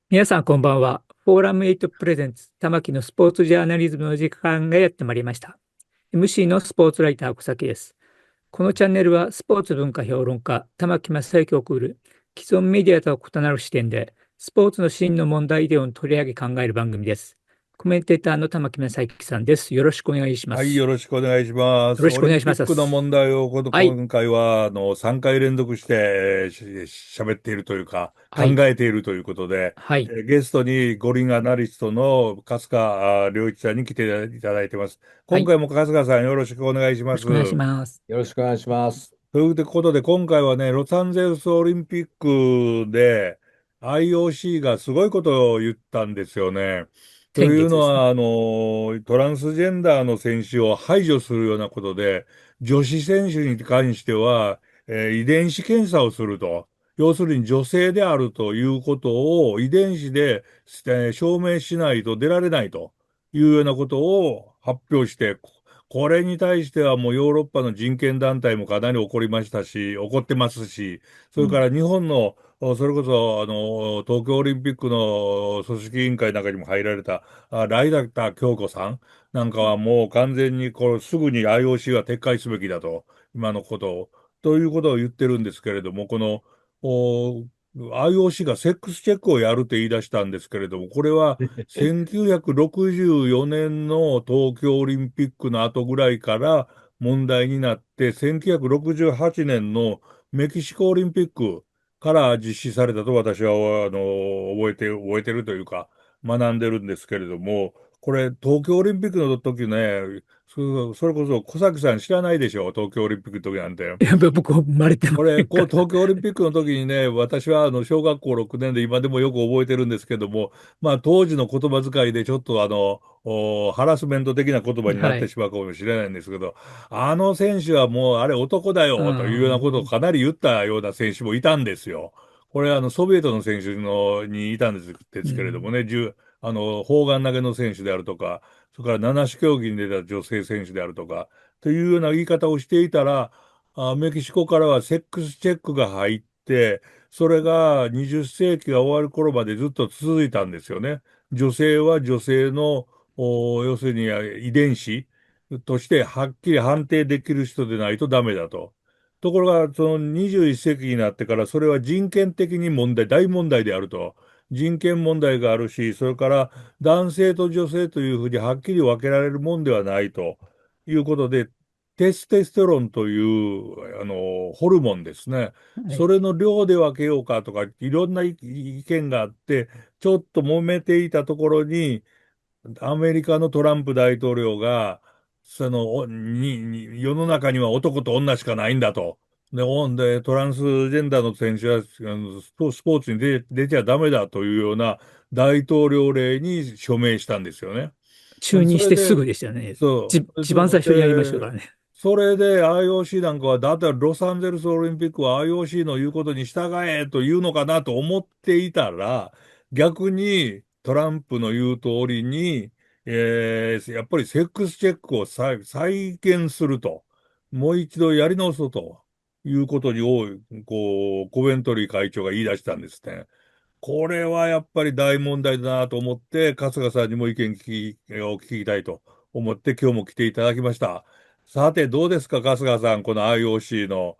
皆さんこんばんは。フォーラム8プレゼンツ玉木のスポーツジャーナリズムの時間がやってまいりました。MC のスポーツライター小崎です。このチャンネルはスポーツ文化評論家玉木正之を送る既存メディアとは異なる視点でスポーツの真の問題点を取り上げ考える番組です。コメンテーターの玉木正之さんです。よろしくお願いしまはい、す。よろしくお願いしまよろす。しくお願いしまオリンピックのす。問題をはい。今回は3回連続して喋っているというか考はい。えているということで、はい。ゲストに五輪アナリストの春日良一さんに来ていただいてます。はい。よ今回も春日さんよろしくお願いします。ろしくお願いします。よろしくお願いします。ということで今回はね、ロサンゼルスオリンピックで IOC がすごいことを言ったんですよね。と先月ですね。いうのは、トランスジェンダーの選手を排除するようなことで、女子選手に関しては、遺伝子検査をすると。要するに女性であるということを遺伝子で、証明しないと出られないというようなことを発表して、これに対してはもうヨーロッパの人権団体もかなり怒りましたし、怒ってますし、それかうん。ら日本のそれこそ、東京オリンピックの組織委員会の中にも入られた、ライダー京子さんなんかはもう完全にすぐに IOC は撤回すべきだと、今のことを、ということを言ってるんですけれども、お IOC がセックスチェックをやると言い出したんですけれども、これは1964年の東京オリンピックの後ぐらいから問題になって、1968年のメキシコオリンピック、から実施されたと私は、覚えてるというか、学んでるんですけれども、これ、東京オリンピックの時ね、それこそ小崎さん知らないでしょ、東京オリンピックの時なんて。やっぱ僕生まれてまこれ、せんから。東京オリンピックの時にね、私は小学校6年で今でもよく覚えてるんですけども、まあ当時の言葉遣いでちょっとハラスメント的な言葉になっはい。てしまうかもしれないんですけど、あの選手はもうあれ男だあよというようなことをかあ。なり言ったような選手もいたんですよ。これソビエトの選手にいたんですけれどもうん。ね、砲丸投げの選手であるとか、それから七種競技に出た女性選手であるとか、というような言い方をしていたら、メキシコからはセックスチェックが入って、それが20世紀が終わる頃までずっと続いたんですよね。女性は女性の、要するに遺伝子としてはっきり判定できる人でないとダメだと。ところが、その21世紀になってからそれは人権的に大問題であると。人権問題があるし、それから男性と女性というふうにはっきり分けられるもんではないということで、テステステロンという、ホルモンですね。はい。それの量で分けようかとか、いろんな意見があって、ちょっと揉めていたところに、アメリカのトランプ大統領が、その、おに、に世の中には男と女しかないんだと。で、トランスジェンダーの選手は、スポーツに出ちゃダメだというような大統領令に署名したんですよね。就任してすそれで、ぐでしたね。そう。一番最初にやりましたからね。それで IOC なんかは、だってロサンゼルスオリンピックは IOC の言うことに従えというのかなと思っていたら、逆にトランプの言う通りに、やっぱりセックスチェックを再現すると、もう一度やり直そうということに、コベントリー会長が言い出したんですね。これはやっぱり大問題だなと思って、春日さんにもを聞きたいと思って今日も来ていただきました。さて、どうですか、春日さん、この IOC の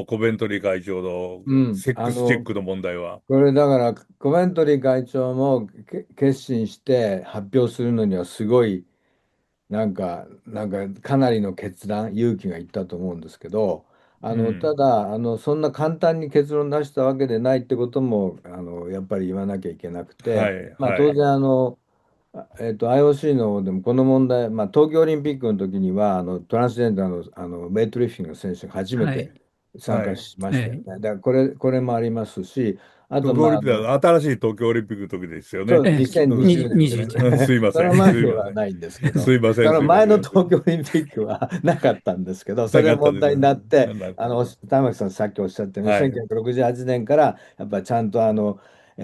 コベントリー会長のうん。セックスチェックの問題は。これだから、コメントリー会長も決心して発表するのにはすごい、かなりの決断、勇気がいったと思うんですけど、たうん。だ、そんな簡単に結論出したわけでないってことも、やっぱり言わなきゃいけなくて、はい、まあ、はい、当然、IOC のでもこの問題、まあ、東京オリンピックの時にはトランスジェンダーの、ウェイトリフティングの選手が初めはい。て参はい。加しましたよね。はい。だからこれもありますし、あと、東京オリンピックは新しい東京オリンピックの時ですよね。そう、ええ、2020年ですね。21。すいまそせん、の前ですいません。はないんですけど、すいません、そのすいません。前の東京オリンピックはなかったんですけど、そなれがかったです。問題になって、なんだ玉木さんさっきおっしゃったように、はい、1968年からやっぱりちゃんと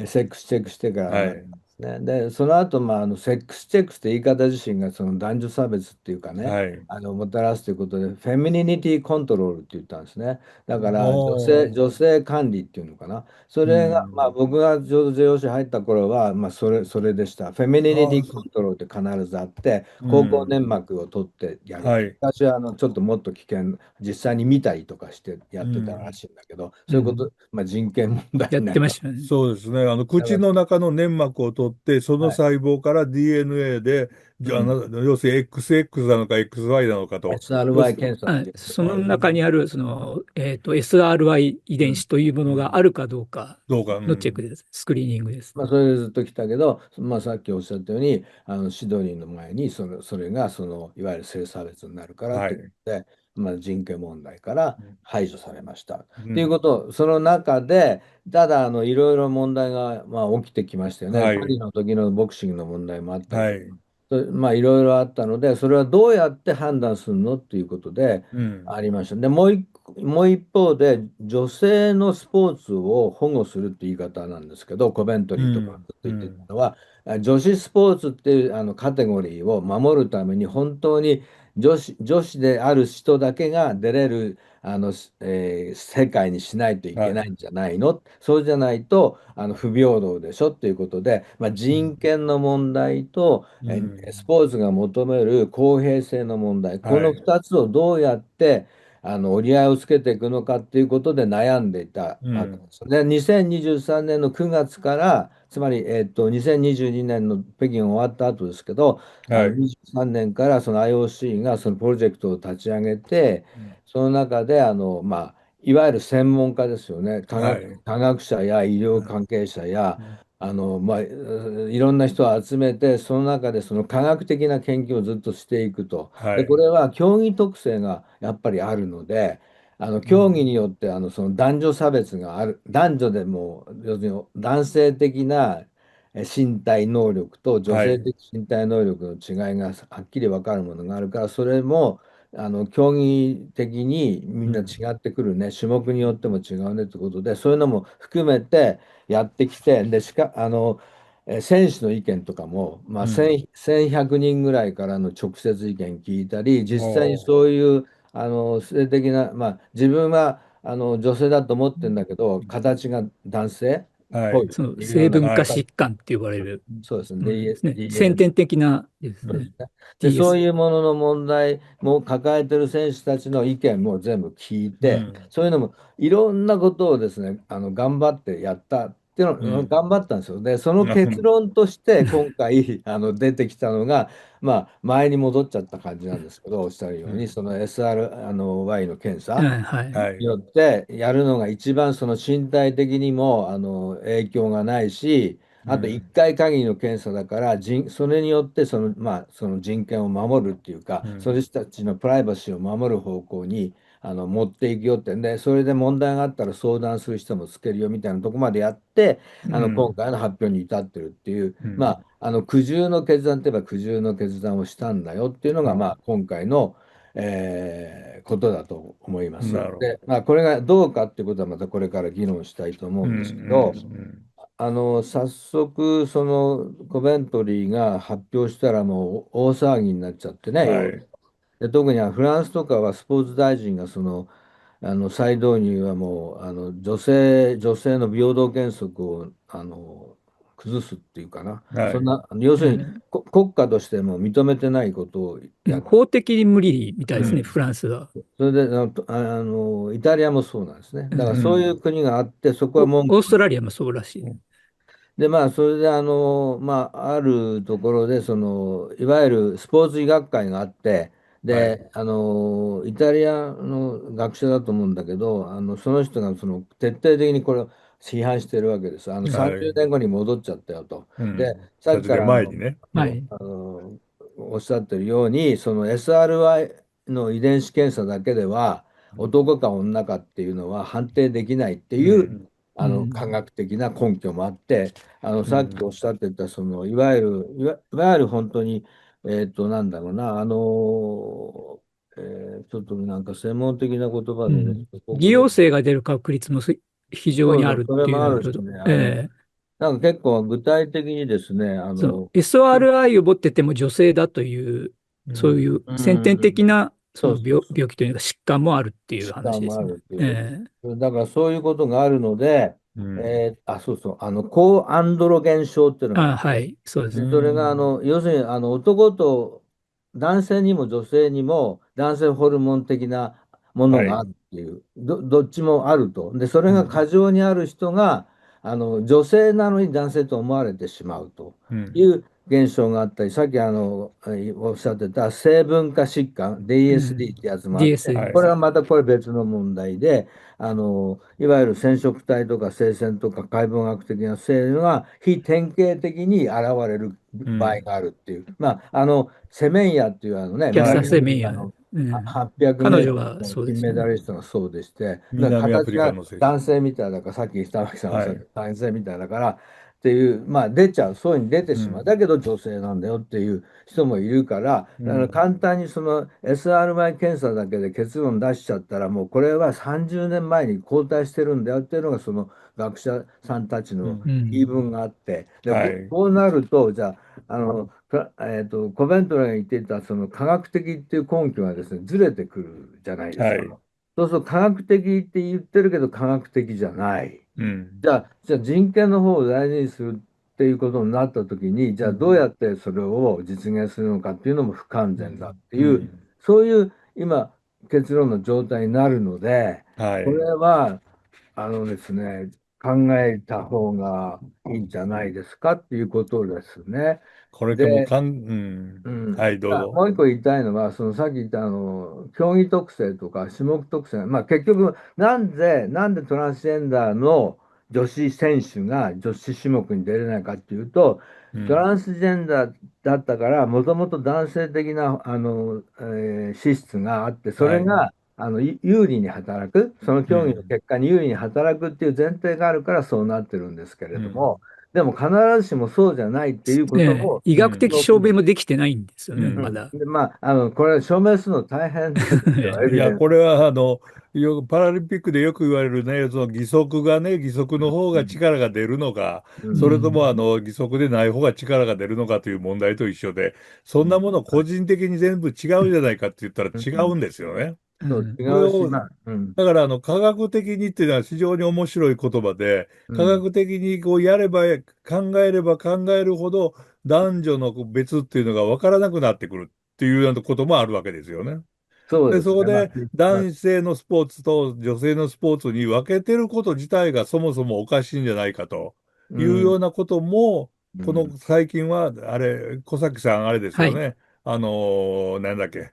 セックスチェックしてからなるんはい。ですね。で、その後、セックスチェックって言い方自身がその男女差別っていうかね、はい。もたらすということで、フェミニニティコントロールって言ったんですね。だからおー。女性管理っていうのかな。そうれが、ん。僕がちょうど JOC 入った頃は、それでした。フェミニニテああ、ィコントロールって必ずあって、う口腔粘ん。膜を取ってやるって。はい。私はちょっともっと危険、実際に見たりとかしてやうってたらん。しいんだけど、うん。そういうこと、人権問題やっになります。てましたよね。そうですね。だから口の中の粘膜を取って、そのはい。細胞から DNA で、うん。要するに XX なのか XY なのかと。要 SRY す検査っはい、ていうのそのがある。中にあるSRY 遺うん。伝子というものがあうん。るかどうかどうか。うのチェックん。です。スクリーニングですね。それでずっと来たけど、さっきおっしゃったように、シドニーの前にそれがいわゆる性差別になるからってこはい。とで、人権問題から排除されました。といううん。ことその中で、ただいろいろ問題が、起きてきましたよね。はい。パリの時のボクシングの問題もあったりとか、はい。いろいろあったので、それはどうやって判断するのっていうことでうん。ありました。で、もう一方で、女性のスポーツを保護するって言い方なんですけど、コベントリーとかうん。ずっと言ってたうん。のは、女子スポーツっていうカテゴリーを守るために、本当に女子である人だけが出れる世界にしないといけはい。ないんじゃないの、そうじゃないと不平等でしょっていうことで、うん。人権の問題とうん。スポーツが求める公平性の問題、このはい。2つをどうやって折り合いをつけていくのかっていうことで悩んでいたわけでうん。す。で、2023年の9月から、つまり、2022年の北京終わった後ですけど、はい。23年からその IOC がそのプロジェクトを立ち上げて、うん。その中でいわゆる専門家ですよね、はい。科学者や医療はい。関係者や、うん。いろんな人を集めて、その中でその科学的な研究をずっとしていくと。で、こはい。れは競技特性がやっぱりあるので、競技うん。によってその男女差別がある、男女でも、要するに男性的な身体能力と女はい。性的身体能力の違いがはっきり分かるものがあるから、それも競技的にみんな違うん。ってくるね、種目によっても違うねってことで、そういうのも含めてやってきて、で、選手の意見とかも、うん。1100人ぐらいからの直接意見聞いたり、お実際にー。そういう性的な、自分は女性だと思ってるんだけど、うん。形が男性っはい。ぽいっそのていうような人が、はい。成分化疾患って呼ばれるそうですね、ものですね。先 DNA 天的なですね。そうですね。で、そう TS。いうものの問題も抱えてる選手たちの意見も全部聞いて、うん。そういうのもいろんなことをですね、頑張ってやったっていうの、うん。頑張ったんですよ。で、その結うん。論として今回出てきたのが、前に戻っちゃった感じなんですけど、おっしゃるように、うん。その SRY の検査はいはい。はい。によってやるのが一番その身体的にも影響がないし、あと1うん。回限りの検査だからそれによってその人権を守るっていうか、そうん。の人たちのプライバシーを守る方向に持っていくよってんで、それで問題があったら相談する人もつけるよみたいなとこまでやって、うん。今回の発表に至ってるっていう、うん。苦渋の決断といえば苦渋の決断をしたんだよっていうのが、あ、今回のことだと思います。なるほど。で、これがどうかっていうことはまたこれから議論したいと思うん。うんですけど、うん。早速そのコベントリーが発表したらもう大騒ぎになっちゃってね、はい。で、特にフランスとかはスポーツ大臣が再導入はもう女性の平等原則を崩すっていうかな、はい。要するにえ国家としても認めてないことをやっ法的に無理みたいですね、うん。フランスは。それでイタリアもそうなんですね。だからそういううん。国があって、そこは文句オーストラリアもそうらしい。で、それで、あるところで、いわゆるスポーツ医学会があって、はい。で、イタリアの学者だと思うんだけど、その人が徹底的にこれを批判してるわけです。30はい。年後に戻っちゃったよと。で、うん。さっき30年から前にね。はい。おっしゃってるように、その SRY の遺伝子検査だけでは、男か女かっていうのは判定できないっていう、うん。科うん。学的な根拠もあって、さっきおっうん。しゃってた、いわゆる本当に、なんだろうな、ちょっとなんか専門的な言葉でね、うん。偽陽性が出る確率も非常そうそう、にあるっそれていうと、もあるしね、ええ、なんか結構具体的にですね、その SRI を持ってても女性だという、うん。そういううん先天うんうん、的なそそうのそうそう、病気というか疾患もあるっていう疾患もあ話ですね。るっていうこと。だからそういうことがあるので、うん。そうそう、高アンドロゲン症っていうのがある。はい、そうでうす。それが、ん。要するに、男と、男性にも女性にも、男性ホルモン的なものはい。があるっていう、どっちもあると。で、それうん。が過剰にある人が、女性なのに男性と思われてしまうとうん。いう現象があったり、さっきおっしゃってた性分化疾患、う DSD っん。てやつもあって、は DSA でこれい。す。はまたこれ別の問題で、いわゆる染色体とか性腺とか解剖学的な性が非典型的に現れるうん。場合があるっていう、まあ、セメンヤっていうね、キャスターはい。マラソンセミヤ。うん。800メート彼女はルの金メそうですよね。ダリストがそうでして、南アフリカ形がの選手。男性みたいだから、さっき玉木さんおっしゃったはい。男性みたいだからっていう、まあ、出ちゃう、そういうふうに出てしまう。うん。だけど女性なんだよっていう人もいるから、だからうん。簡単にその SRI 検査だけで結論出しちゃったら、もうこれは30年前に後退してるんだよっていうのが、その学者さんたちのうん。うん。言い分があって、で、はい。こうなると、じゃあ、コベントレーが言っていたその科学的っていう根拠がですね、ずれてくるじゃないですか。はい。そうすると科学的って言ってるけど科学的じゃない。うん。じゃあ人権の方を大事にするっていうことになったときに、じゃあどううん。やってそれを実現するのかっていうのも不完全だっうん。ていう、うん。そういう今、結論の状態になるので、これはい。は、ですね、考えた方がいいんじゃないですかっていうことですね。これでもで、かん、うん。うん、はい、どうぞ。もう一個言いたいのは、そのさっき言った競技特性とか種目特性、まあ、結局なんでトランスジェンダーの女子選手が女子種目に出れないかっていうと、トうん。ランスジェンダーだったから、もともと男性的な資質があって、そはい。れが有利に働く、その競技のうん。結果に有利に働くっていう前提があるからそうなってるんですけれども、うん。でも必ずしもそうじゃないっていうことを、医学的うん。証明もできてないんですよね、うん。まだ。で、まあ、これ証明するの大変ですよ、エいや、ビデンス。これは、パラリンピックでよく言われるね、その義足がね、義足の方がうん、力が出るのか、ううそれとも、ん。義足でない方が力が出るのかという問題と一緒で、そんなん、もの個人的に全部違うじゃないかって言ったらうん、違うんですよね。そううん。違うし、これを、まあ、うん、だから、科学的にっていうのは非常に面白い言葉で、科うん、学的にこうやれば、考えれば考えるほど、男女の別っていうのが分からなくなってくるっていうようなこともあるわけですよね。で、そうですね、まあ、そこで男性のスポーツと女性のスポーツに分けてること自体がそもそもおかしいんじゃないかというようん、うなことも、このうん、最近は、あれ、小崎さん、あれですはい。よね。なんだっけ、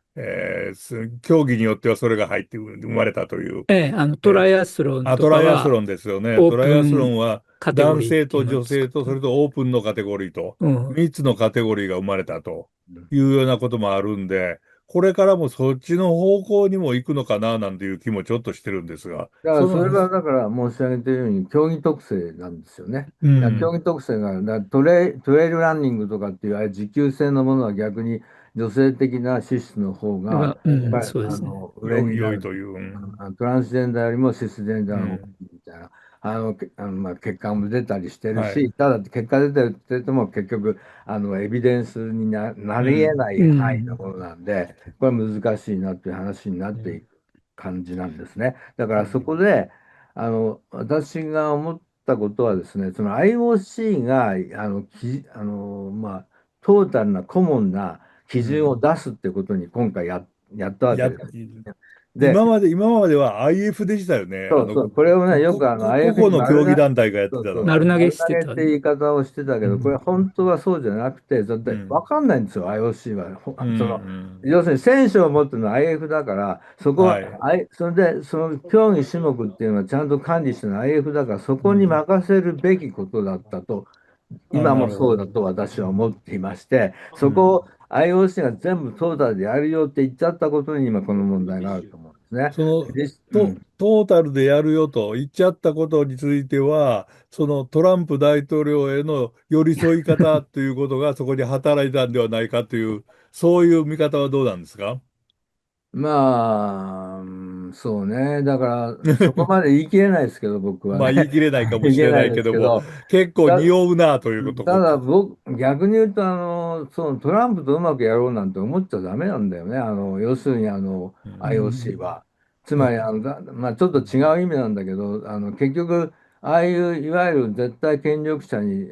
競技によってはそれが入って生まれたという。トえライアスロンとトライアスかは、ロンですよね。オートライアスロプンンはカテゴ男リーっていう性と女のを作って、性とそれとオープンのカテゴリーとうん。3つのカテゴリーが生まれたというようなこともあるんで、これからもそっちの方向にも行くのかななんていう気もちょっとしてるんですが、だからそれはだから申し上げているように競技特性なんですよね。だから競うん、技特性がある。だからトレイルランニングとかっていうああいう持久性のものは逆に女性的な資質の方がやっうん、ぱりそうですね。上になる。良いという。うん、トランスジェンダーよりもシスジェンダーの方がうん、いいみたいな。まあ、血管も出たりしてるし、はい。ただ結果出てるって言っても結局エビデンスになり得うん、なうい範囲のん。ものなんで、これは難しいなっていう話になっていく感じなんですね。だからそこで、私が思ったことはですね、その IOC が、まあ、トータルなコモンな基準をうん。出すってことに今回やったわけや、です。で、今までは IF でしたよね。そうそう、これをね、よく個 IF 々の競技に団体がやってそうそう、たのが。丸投げ丸投げっしてた。て言い方をしてたけど、これうん。本当はそうじゃなくて、だって分うん、かんないんですよ、IOC は。うん、うん。要するに選手を持ってるのは IF だから、そこは、はい。それで、その競技種目っていうのはちゃんと管理してるのは IF だから、そこにうん。任せるべきことだったと、あ、今もなるほど。そうだと私は思っていまして、うん。そこを IOC が全部トータルでやるよって言っちゃったことに今この問題があると思うんですね。その、うん、トータルでやるよと言っちゃったことについては、そのトランプ大統領への寄り添い方ということがそこに働いたんではないかという、そういう見方はどうなんですか？まあ、そうね。だから、そこまで言い切れないですけど、僕はまあ言ね。い切れないかもしれな言い切れないいけども、ですけど、結構た、匂うなというただと。僕、逆に言うと、そのトランプとうまくやろうなんて思っちゃダメなんだよね。要するにうん。う IOC ん。は。つまり、ええ。まあ、ちょっと違う意味なんだけど、結局、ああいういわゆる絶対権力者に、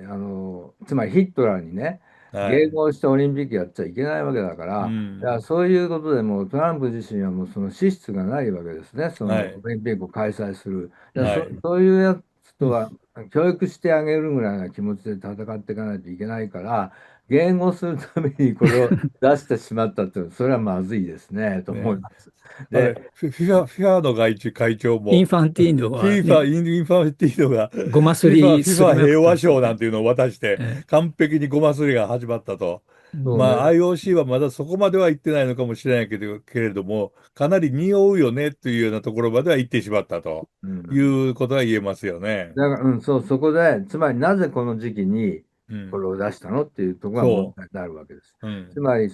つまりヒットラーにね、迎はい。合してオリンピックやっちゃいけないわけだから、うだからん。そういうことでもうトランプ自身はもうその資質がないわけですね、そのオはい。リンピックを開催する。はい。そういうやつうん。とは教育してあげるぐらいな気持ちで戦っていかないといけないから、迎合するためにこれを出してしまったっていうのは、それはまずいですね、と思いね。ます。あれ、で、フィファの会長も、インファンティーノはね、インファンティーノが、ごますりフィファすりまくった平和賞んですよね。なんていうのを渡して、え完璧にごますりが始まったと。うそうね、まあ、ん。IOC はまだそこまでは行ってないのかもしれないけれども、かなり匂うよねというようなところまでは行ってしまったというん、うことは言えますよね。だから、そう、そこで、つまりなぜこの時期にうん。これを出したのっていうところが問そ題になるわけです。う。うん。つまり、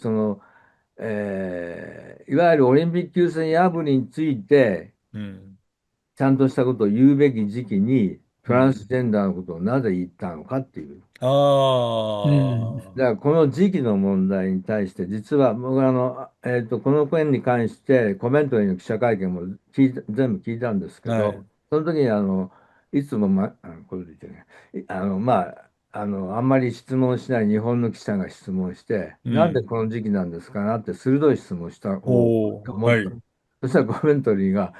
いわゆるオリンピック優先破りについて、うん。ちゃんとしたことを言うべき時期に、トランスうん。ジェンダーのことをなぜ言ったのかっていう。あうん。だからこの時期の問題に対して、実は僕はこの件に関してコメントへの記者会見も全部聞いたんですけあ、はど、い。その時にいつも、これで言ってね、まあ、あんまり質問しない日本の記者が質問して、なんでうん。この時期なんですかなって鋭い質問をした方がおー、思った。はい。そしたらコメントリーが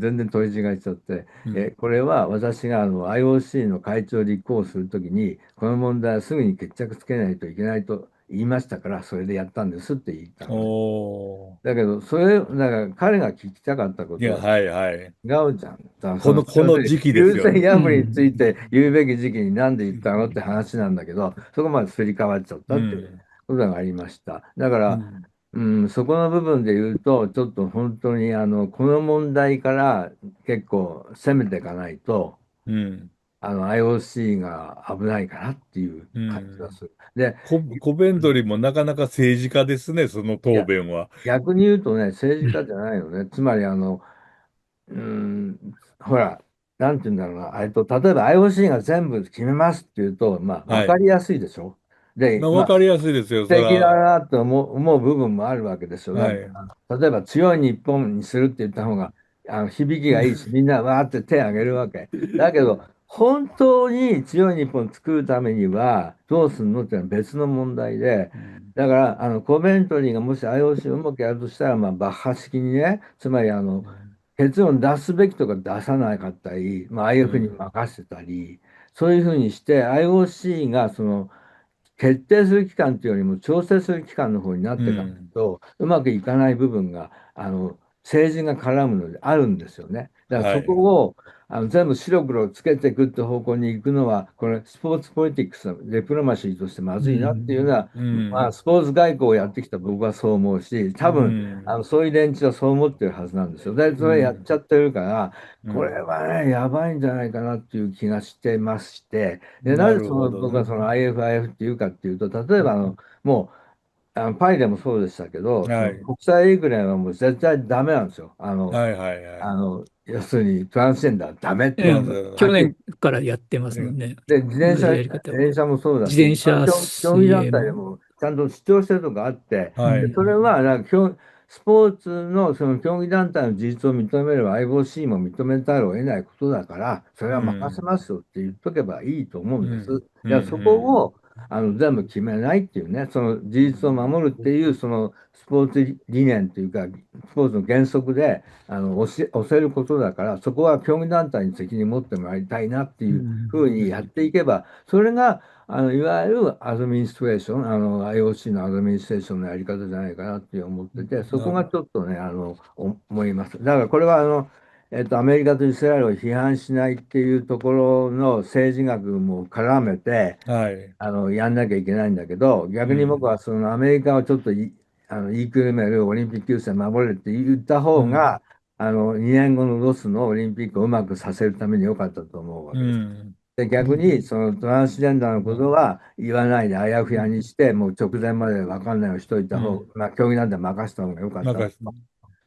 全然取り違えちゃって、うん。これは私がIOC の会長を立候補するときに、この問題はすぐに決着つけないといけないと言いましたから、それでやったんですって言ったのね。おー。だけど、だから彼が聞きたかったこいや、とははい、はい。違うじゃん。だからこ要するにの時期です優先よね。う破りについん。て言うべき時期になんで言ったのって話なんだけど、そこまですり替わっちゃったっていううん。ことがありました。だから、うん。そこの部分で言うと、ちょっと本当にこの問題から結構攻めていかないと、うん。IOC が危ないかなっていうう感じがん。する。で、コベントリーもなかなか政治家ですね、その答いや、弁は。逆に言うとね、政治家じゃないよね。つまりうーほら、なんて言うんだろうな、例えば IOC が全部決めますっていうと、まあ、わはい。かりやすいでしょ。で、まあ、まあ、わかりやすいですよ、素敵だそら。なと思う部分もあるわけですよ。だかはい。ら、例えば強い日本にするって言った方が響きがいいし、みんなわーって手を挙げるわけ。だけど、本当に強い日本を作るためにはどうするのっていうのは別の問題で、うん。だからコメントリーがもし IOC をうまくやるとしたら、まあ、バッハ式にね、つまり結論出すべきとか出さなかったり、まあ、ああいうふうにうん。任せたり、そういうふうにして IOC が決定する機関というよりも調整する機関の方になっていかないうん。とうまくいかない部分が政治が絡むのであるんですよね。だからそこはい。を全部白黒つけていくって方向に行くのはこれスポーツポリティクスのディプロマシーとしてまうずいなっていうん。のは、うまあ、ん。スポーツ外交をやってきた僕はそう思うしう多分ん。そういう連中はそう思ってるはずなんですよ。でそれやっうん。ちゃってるからこれうん。はねやばいんじゃないかなっていう気がしてまして。で、ななぜるほどね。僕はその IFIF っていうかっていうと、例えばもうパリでもそうでしたけど、そはい。の国際陸連はもう絶対ダメなんですよ。はいはいはい。要するにトランスジェンダーダメっていうのがトランス、はっきり。去年からやってますもんね。で、同じやり方を。自転車もそうだ自し、転車、競技団水泳も。体でもちゃんと主張してるとこあって、うはい。でそれはん。なんかスポーツのその競技団体の事実を認めれば IOC も認めざるを得ないことだから、それうは任せん。ますよって言っとけばいいと思うんです。うん。うん。そこうん。を全部決めないっていうね、その事実を守るっていうそのスポーツ理念というか、スポーツの原則で教えることだから、そこは競技団体に責任持ってもらいたいなってういうふうにやっん。ていけば、それがいわゆるアドミニストレーション、IOC のアドミニストレーションのやり方じゃないかなって思ってて、そこがなる。ちょっとね、思います。だからこれはアメリカとイスラエルを批判しないっていうところの政治学も絡めて、はい。やんなきゃいけないんだけど、逆に僕うん。はそのアメリカをちょっと言いくるめるオリンピック優先守れって言ったうん。方が、2年後のロスのオリンピックをうまくさせるために良かったと思うわうけです。ん。で、逆にそのトランスジェンダーのことは言わないであやふうんやにして、もう直前まで分かんないようにしといた方、うん。まあ、競技なんて任せた方が良かった。任せ、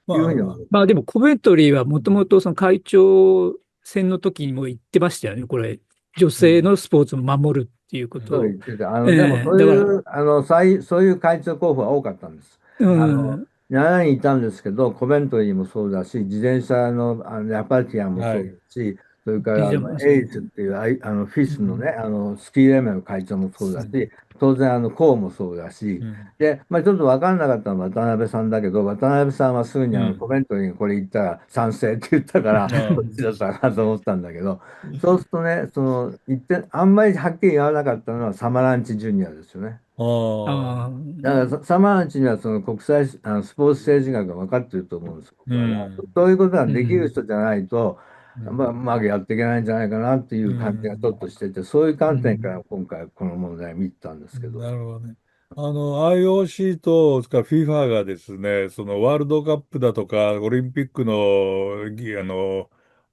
いうふうまあ、に思う。まあでもコメントリーはもともとその会長選の時にも言ってましたよね。これ、女性のスポーツを守るっていうことを。そう言ってて、でもそうだから、いう、そういう会長候補は多かったんです。うあの、ん、7人いたんですけど、コベントリーもそうだし、自転車の、アパティアもそうだはい。し、それかビらジョンもそう。エイスっていう、フィスのね、うん、スキー連盟の会長もそうだうん。し、当然、コーもそうだし、うん。で、まあ、ちょっと分からなかったのは渡辺さんだけど、渡辺さんはすぐにコうん。メントにこれ言ったら賛成って言ったから、こっちだったかなと思ったんだけど、そうするとね、言って、あんまりはっきり言わなかったのはサマランチジュニアですよね。ああ。ああ、だからサマランチにはその国際スポーツ政治学が分かってると思うんです、う僕は。だからん。そういうことができるうん、人じゃないと、まあ、うん。うまくやっていけないんじゃないかなっていうう感じがちょっん。としてて、そういう観点かうん、ら今回この問題を見てたんですけど。なるほどね。IOC と、それから FIFA がですね、そのワールドカップだとか、オリンピックの、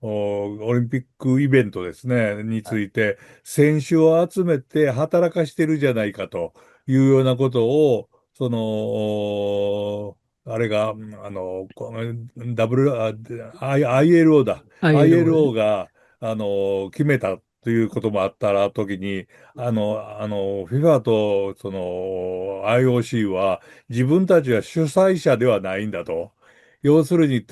オリンピックイベントですね、にはい。ついて、選手を集めて働かしてるじゃないかというようなことを、あれが、ダブル、ILO だ。ILO ね。ILO が、決めたということもあったら、時に、FIFA とその IOC は自分たちは主催者ではないんだと。要するに、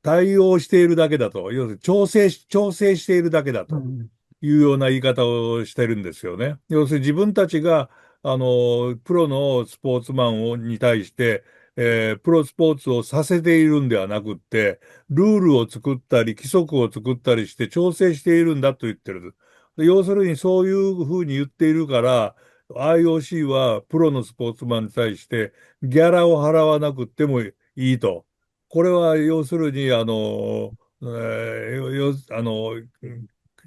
対応しているだけだと。要するに調整しているだけだとうん、いうような言い方をしてるんですよね。要するに自分たちが、プロのスポーツマンに対して、プロスポーツをさせているんではなくって、ルールを作ったり、規則を作ったりして調整しているんだと言ってる。要するにそういうふうに言っているから、IOC はプロのスポーツマンに対してギャラを払わなくてもいいと。これは要するに、えーよ、あの、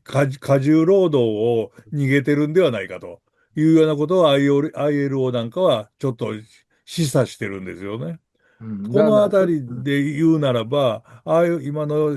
過重労働を逃げてるんではないかというようなことを ILO なんかはちょっと示唆してるんですよね。うん、このあだから、たりで言うならば、ああいう今の、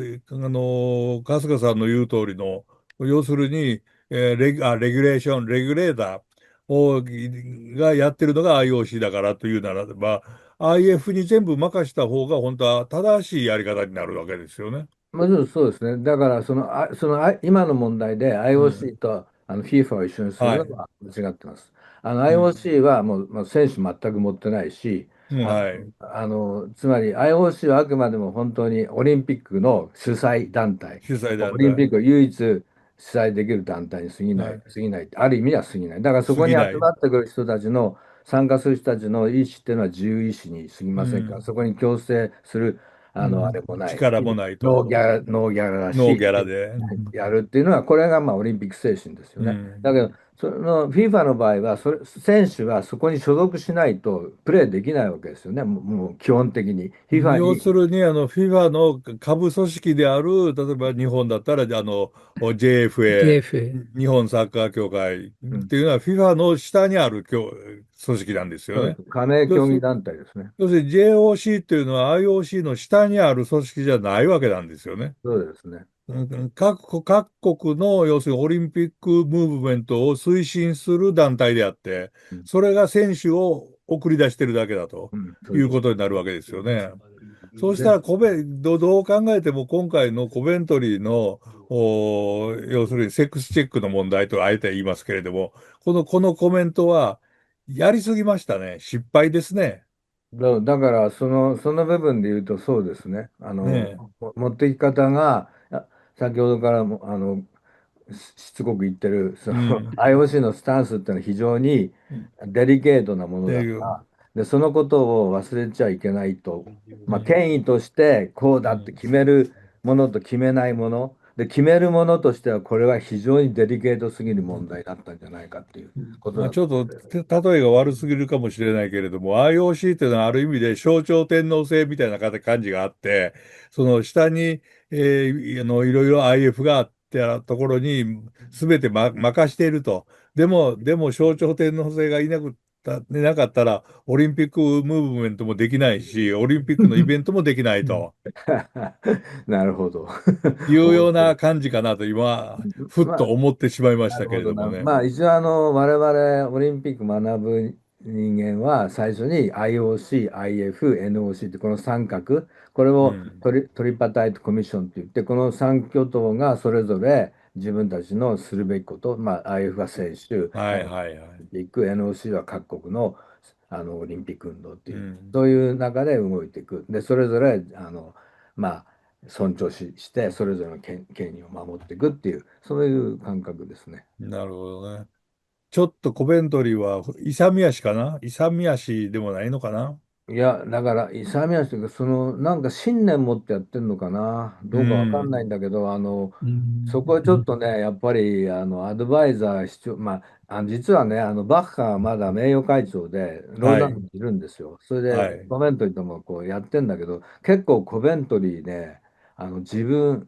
春日さんの言う通りの、要するに、レギュレーション、レギュレーターがやってるのが IOC だからというならば、IF に全部任した方が本当は正しいやり方になるわけですよね。もちろんそうですね。だから、今の問題で うん。IOC とFIFA を一緒にするはい。のは間違ってます。うん。IOC はもう選手全く持ってないし、うん、はい。つまり IOC はあくまでも本当にオリンピックの主催団体、主催オ団体。リンピックを唯一主催できる団体にはい。過ぎない、ある意味では過ぎない。だからそこに集過ぎない。まってくる人たちの、参加する人たちの意思っていうのは自由意志に過ぎませんから、うん。そこに強制するあれうん、もないし、力もないと。ノーギャラだし、ノーギャラで。やるっていうのは、これがまあオリンピック精神ですようね。だけん。ど、FIFA の場合は選手はそこに所属しないとプレーできないわけですよね、もう基本的に。FIFA に、要するに、FIFA の下部組織である、例えば日本だったら、JFA、JFA。日本サッカー協会っうん、ていうのは FIFA の下にある組織なんですよね。そうです。加盟要す、競技団体ですね。要するに JOC っていうのは IOC の下にある組織じゃないわけなんですよね。そうですね。各国の、要するにオリンピックムーブメントを推進する団体であって、うん、それが選手を送り出してるだけだとうん、そういうこということになるわけですよね。そうしたでらどう考えても今回のコベントリーの、要するにセックスチェックの問題とあえて言いますけれども、このコメントはやりすぎましたね。失敗ですね。だからその部分で言うとそうですね。ね持っていき方が、先ほどからもしつこく言ってるえ。うん。IOC のスタンスっていうのは非常にデリケートなものっていう。だから、で、そのことを忘れちゃいけないと、まあ、権威としてこうだってうん。決めるものと決めないもの、で、決めるものとしてはこれは非常にデリケートすぎる問題だったんじゃないかっていうことまあ、だとちょっと思うんです。例えが悪すぎるかもしれないけれども、IOC っていうのはある意味で象徴天皇制みたいな感じがあって、その下に、いろいろ IF があってところに全て、任していると。でも象徴天皇制がなかったら、オリンピックムーブメントもできないし、オリンピックのイベントもできないうん、となるほど。いうよう面白い。な感じかなと今、ふっまあ、と思ってしまいましたけなるほどな。れどもね。まあ、一応我々オリンピック学ぶ人間は最初に IOC、IF、NOC ってこの三角、これをトリパタイトコミッションって言って、この三巨頭がそれぞれ自分たちのするべきこと、IF は選手、はい IOC はいはい。オリンピック、NOC は各国の、オリンピック運動っていう、うん。そういう中で動いていく。で、それぞれまあ、尊重して、それぞれの権利を守っていくっていう、そういう感覚ですね。なるほどね。ちょっとコベントリーは勇み足かな、勇み足でもないのかな。いや、だから、勇み足というか、なんか信念持ってやってんのかな、うどうかわかんないんん。だけど、うん。そこはちょっとね、やっぱり、アドバイザー必要、実はね、バッハはまだ名誉会長で、ローはい。ザンにいるんですよ。それで、はい。コベントリーともこうやってんだけど、結構コベントリーね、自分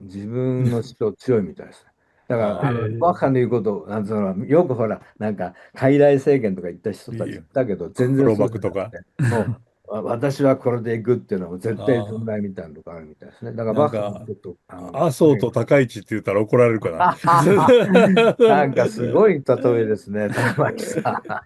の主張強いみたいですね。だから、バッハの言うこと、よくほら、なんか、傀儡政権とか言った人たちいいいよ。たけど、全然黒そうじゃ幕とか。なくて、もう、私はこれでいくっていうのは絶対存ああ。在みたいなとこあるみたいですね。だからバッハもなんか、ちょっと、麻生と高市って言ったら怒られるかな。なんかすごい例えですね、高巻さ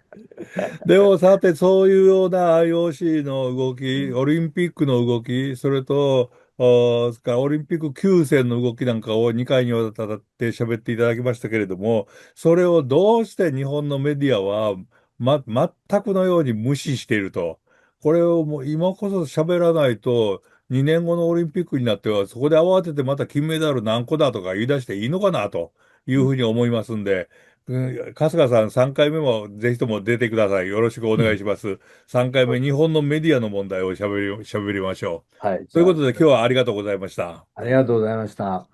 でもさて、そういうような IOC の動き、オリンピックの動き、それと、それからオリンピック休戦の動きなんかを2回にわたって喋っていただきましたけれども、それをどうして日本のメディアは、全くのように無視していると。これをもう今こそ喋らないと、2年後のオリンピックになっては、そこで慌ててまた金メダル何個だとか言い出していいのかなというふうに思いますんで、春日さん、3回目もぜひとも出てください。よろしくお願いします。3回目、日本のメディアの問題を喋りましょう。はい、じゃあ、ということで、今日はありがとうございました。ありがとうございました。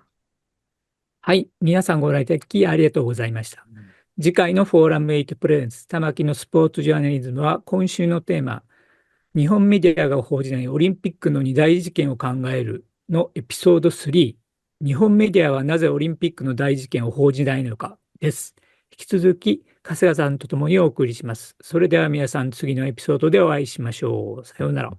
はい。皆さんご来席ありがとうございました。次回のフォーラム8プレゼンツ玉木のスポーツジャーナリズムは今週のテーマ、日本メディアが報じないオリンピックの二大事件を考えるのエピソード3、日本メディアはなぜオリンピックの大事件を報じないのかです。引き続き、春日さんと共にお送りします。それでは皆さん、次のエピソードでお会いしましょう。さようなら。